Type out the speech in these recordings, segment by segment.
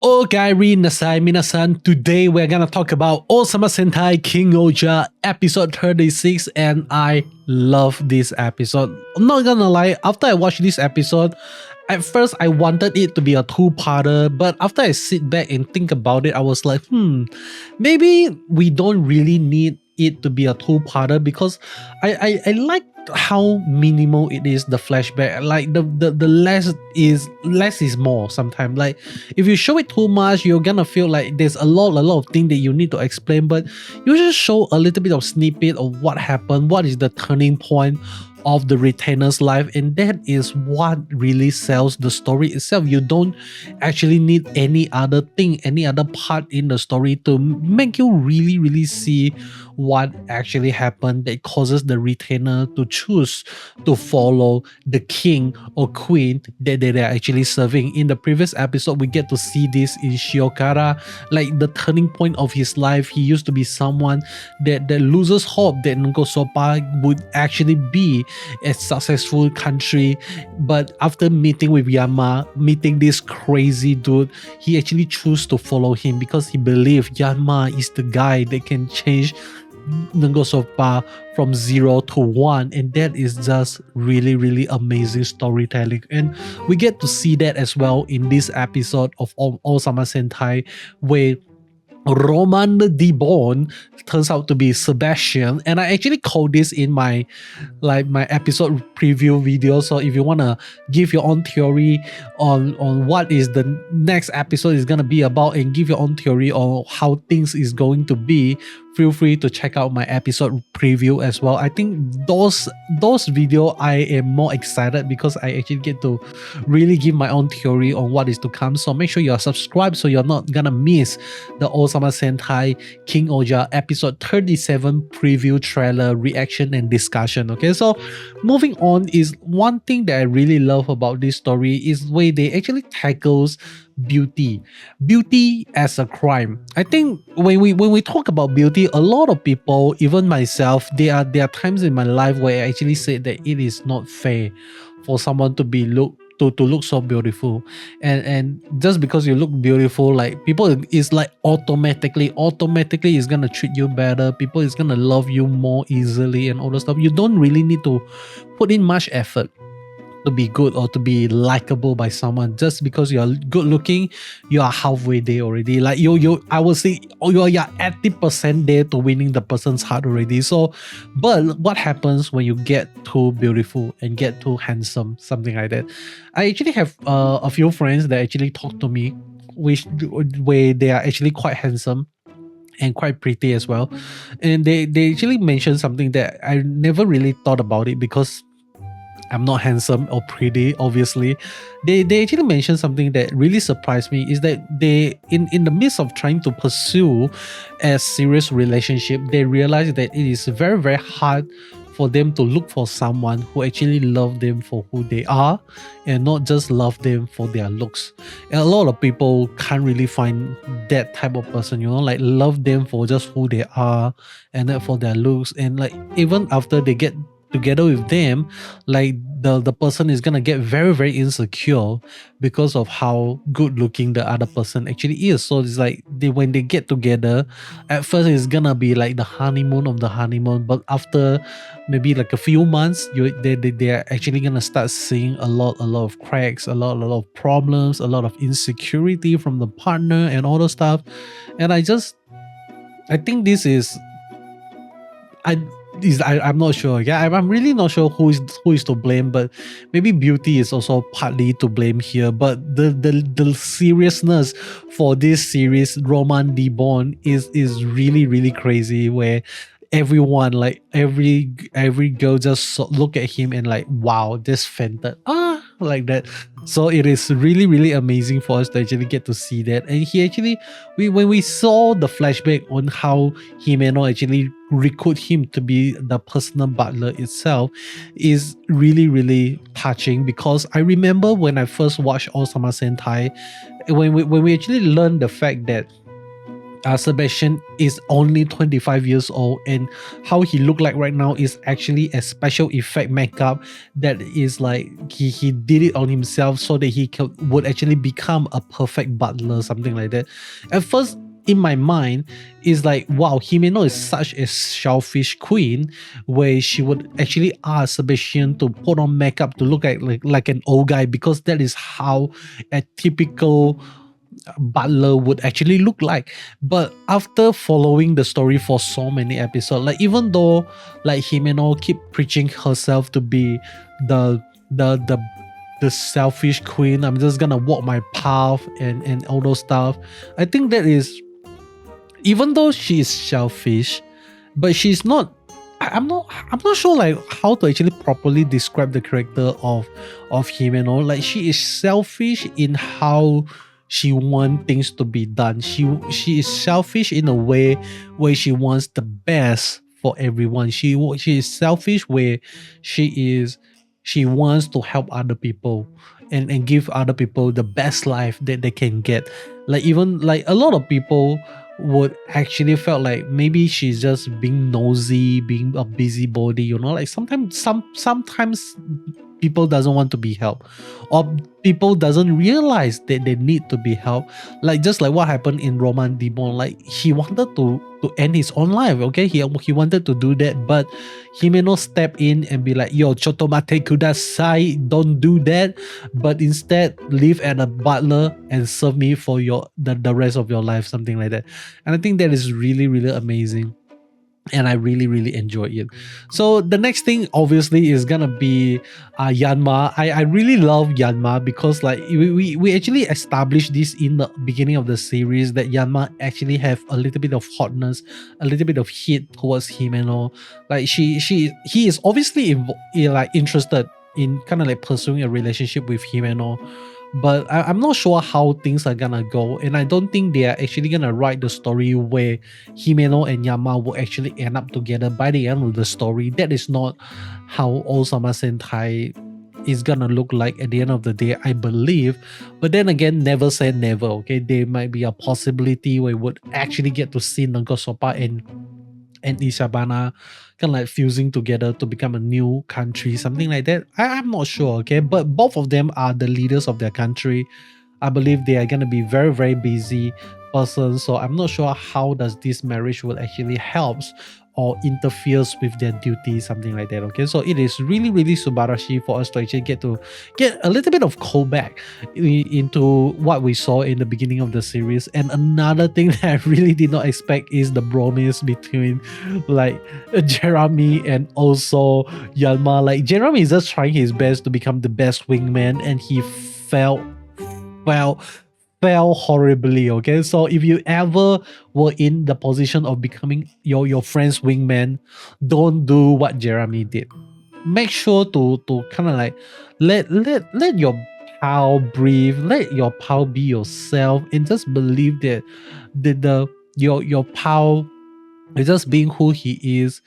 Okay, nasai minasan. Today we're gonna talk about Ohsama Sentai King-Ohger episode 36, and I love this episode. I'm not gonna lie, after I watched this episode, at first I wanted it to be a two-parter, but after I sit back and think about it, I was like, maybe we don't really need it to be a two-parter because I like how minimal it is, the flashback. Like the less is more sometimes. Like if you show it too much, you're gonna feel like there's a lot of things that you need to explain, but you just show a little bit of snippet of what happened, what is the turning point of the retainer's life, and that is what really sells the story itself. You don't actually need any other thing, any other part in the story to make you really see what actually happened that causes the retainer to choose to follow the king or queen that they're actually serving. In the previous episode, we get to see this in Shiokara, like the turning point of his life. He used to be someone that loses hope that Nongo would actually be a successful country, but after meeting with Yanma, meeting this crazy dude, he actually chose to follow him because he believed Yanma is the guy that can change Nongo from 0 to 1, and that is just really amazing storytelling. And we get to see that as well in this episode of Ohsama Sentai, where Roman the Born turns out to be Sebastian, and I actually called this in my episode preview video. So if you wanna give your own theory on what is the next episode is gonna be about and give your own theory on how things is going to be, feel free to check out my episode preview as well. I think those video I am more excited because I actually get to really give my own theory on what is to come. So make sure you are subscribed so you're not gonna miss the Ohsama Sentai King-Ohger episode 37 preview, trailer, reaction and discussion. Okay, so moving on, is one thing that I really love about this story is the way they actually tackles beauty as a crime. I think when we talk about beauty, a lot of people, even myself, there are times in my life where I actually said that it is not fair for someone to look so beautiful, and just because you look beautiful, like people is like automatically is gonna treat you better, people is gonna love you more easily and all that stuff. You don't really need to put in much effort to be good or to be likable by someone. Just because you're good looking, you are halfway there already. Like I would say you're 80% there to winning the person's heart already. So, but what happens when you get too beautiful and get too handsome, something like that? I actually have a few friends that actually talk to me where they are actually quite handsome and quite pretty as well, and they actually mentioned something that I never really thought about it because I'm not handsome or pretty, obviously. They actually mentioned something that really surprised me, is that they in the midst of trying to pursue a serious relationship, they realized that it is very hard for them to look for someone who actually love them for who they are and not just love them for their looks. And a lot of people can't really find that type of person, like love them for just who they are and not for their looks. And like even after they get together with them, like the person is gonna get very insecure because of how good looking the other person actually is. So it's like when they get together, at first it's gonna be like the honeymoon of the honeymoon, but after maybe like a few months, they are actually gonna start seeing a lot of cracks, a lot of problems, a lot of insecurity from the partner and all those stuff. And I think this is I'm not sure. Yeah, I'm really not sure who is to blame, but maybe beauty is also partly to blame here. But the seriousness for this series, Roman the Born, is really crazy, where everyone, like every girl just look at him and like, wow, this fainted like that. So it is really amazing for us to actually get to see that. And he actually, when we saw the flashback on how Himeno actually recruit him to be the personal butler itself, is really touching, because I remember when I first watched Ohsama Sentai, when we actually learned the fact that Sebastian is only 25 years old, and how he look like right now is actually a special effect makeup that is like he did it on himself so that would actually become a perfect butler, something like that. At first, in my mind, is like, wow, Himeno is such a selfish queen, where she would actually ask Sebastian to put on makeup to look like an old guy, because that is how a typical butler would actually look like. But after following the story for so many episodes, like even though like Himeno keep preaching herself to be the selfish queen, I'm just gonna walk my path and all those stuff, I think that is, even though she is selfish, but she's not, I'm not sure like how to actually properly describe the character of Himeno. Like, she is selfish in how she wants things to be done. She is selfish in a way where she wants the best for everyone. She is selfish where she wants to help other people and give other people the best life that they can get. Like, even like a lot of people would actually felt like maybe she's just being nosy, being a busybody, you know, like sometimes people doesn't want to be helped, or people doesn't realize that they need to be helped. Like, just like what happened in Roman Demon, like he wanted to end his own life, okay, he wanted to do that, but Himeno stepped in and be like, yo, chotomate kudasai, don't do that, but instead live as a butler and serve me for the rest of your life, something like that. And I think that is really, really amazing, and I really, really enjoy it. So the next thing obviously is gonna be Yanma. I really love Yanma because like we actually established this in the beginning of the series, that Yanma actually have a little bit of hotness, a little bit of heat towards Himeno. Like he is obviously interested in kind of like pursuing a relationship with Himeno, but I'm not sure how things are gonna go, and I don't think they are actually gonna write the story where Himeno and Yanma will actually end up together by the end of the story. That is not how Ohsama Sentai is gonna look like at the end of the day, I believe. But then again, never say never, okay? There might be a possibility where we would actually get to see Nagosopa and Isabana kind of like fusing together to become a new country, something like that. I'm not sure, okay? But both of them are the leaders of their country. I believe they are going to be very, very busy persons. So I'm not sure how does this marriage will actually helps or interferes with their duties, something like that, okay? So it is really, really subarashi for us to actually get a little bit of callback into what we saw in the beginning of the series. And another thing that I really did not expect is the bromance between like Jeremy and also Yanma. Like, Jeremy is just trying his best to become the best wingman, and he fell horribly, okay? So if you ever were in the position of becoming your friend's wingman, don't do what Jeremy did. Make sure to kind of like let your pal breathe, let your pal be yourself, and just believe that your pal is just being who he is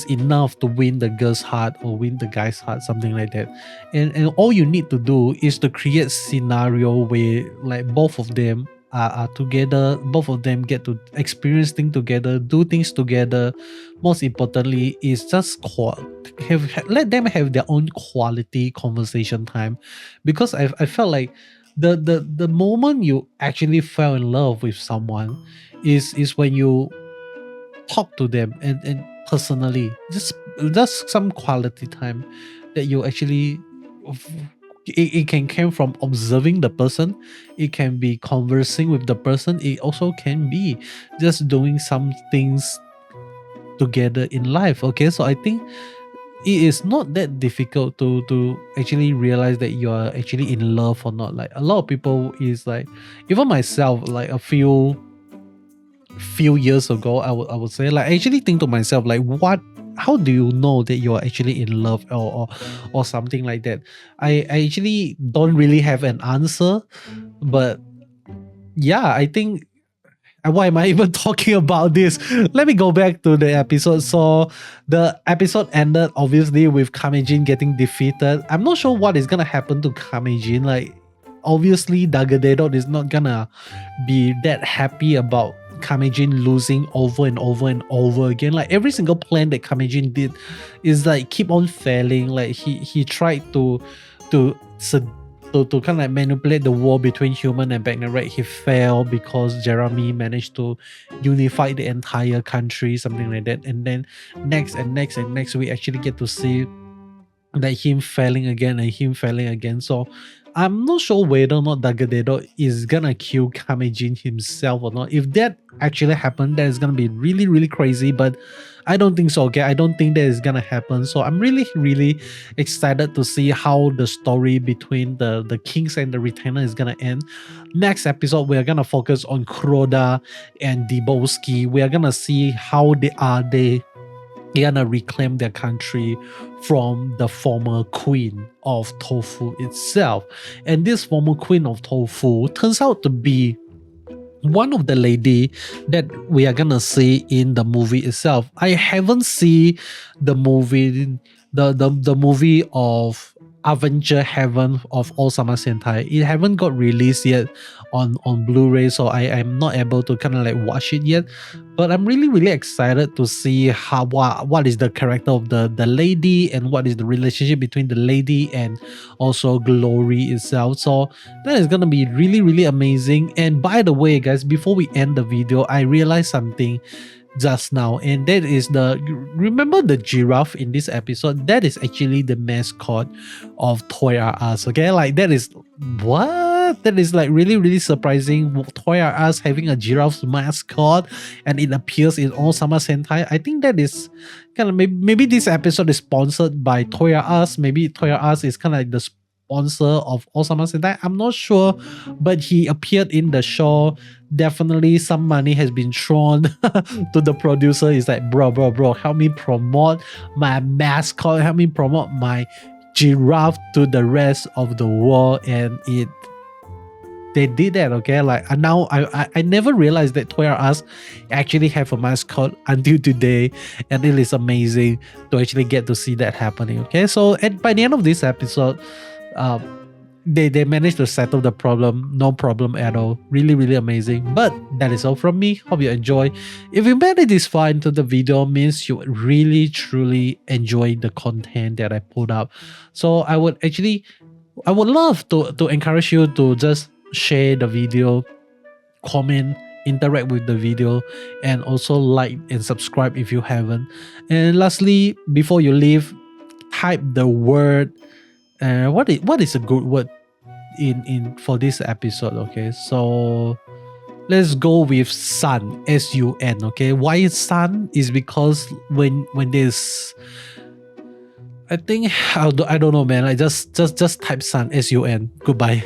enough to win the girl's heart or win the guy's heart, something like that. And all you need to do is to create scenario where like both of them are together, both of them get to experience things together, do things together. Most importantly is just let them have their own quality conversation time, because I felt like the moment you actually fell in love with someone is when you talk to them and personally, just some quality time that you actually it can come from observing the person, it can be conversing with the person, it also can be just doing some things together in life, okay? So I think it is not that difficult to actually realize that you are actually in love or not. Like, a lot of people is like, even myself, like a few years ago, I would say, like, I actually think to myself, like, how do you know that you're actually in love or something like that? I actually don't really have an answer, but yeah, I think, why am I even talking about this? Let me go back to the episode. So the episode ended obviously with Kamejin getting defeated. I'm not sure what is gonna happen to Kamejin. Like, obviously Dagadedot is not gonna be that happy about Kamejin losing over and over and over again. Like every single plan that Kamejin did is like keep on failing. Like he tried to kind of like manipulate the war between human and Bugnarak. He failed because Jeremy managed to unify the entire country, something like that. And then next we actually get to see that him failing again and him failing again. So I'm not sure whether or not Dagadedo is gonna kill Kamejin himself or not. If that actually happened, that is gonna be really, really crazy, but I don't think so, okay? I don't think that is gonna happen. So I'm really, really excited to see how the story between the kings and the retainer is gonna end. Next episode, we are gonna focus on Kuroda and Dibowski. We are gonna see how they gonna reclaim their country from the former queen of Tofu itself. And this former queen of Tofu turns out to be one of the lady that we are gonna see in the movie itself. I haven't seen the movie, the movie of Avenger Heaven of Ohsama Sentai. It haven't got released yet on Blu-ray, so I am not able to kind of like watch it yet. But I'm really, really excited to see how what is the character of the lady and what is the relationship between the lady and also Glory itself. So that is gonna be really, really amazing. And by the way, guys, before we end the video, I realized something just now, and that is remember the giraffe in this episode? That is actually the mascot of Toy R Us. Okay, like that is what? That is like really, really surprising. Toy R Us having a giraffe's mascot, and it appears in Ohsama Sentai. I think that is kind of maybe this episode is sponsored by Toy R Us. Maybe Toy R Us is kind of like the sponsor of Ohsama Sentai. I'm not sure, but he appeared in the show. Definitely some money has been thrown to the producer. He's like, bro, help me promote my mascot, help me promote my giraffe to the rest of the world. And they did that, okay? Like now I never realized that Toy R Us actually have a mascot until today, and it is amazing to actually get to see that happening, okay? So by the end of this episode, they managed to settle the problem, no problem at all. Really, really amazing. But that is all from me. Hope you enjoy. If you made it this far into the video, means you really, truly enjoy the content that I put up. So I would love to encourage you to just share the video, comment, interact with the video, and also like and subscribe if you haven't. And lastly, before you leave, type the word. What is a good word in for this episode? Okay, so let's go with sun, S-U-N. Okay, why is sun? Is because when there's, I think I don't know, man. I just type sun, S-U-N. Goodbye.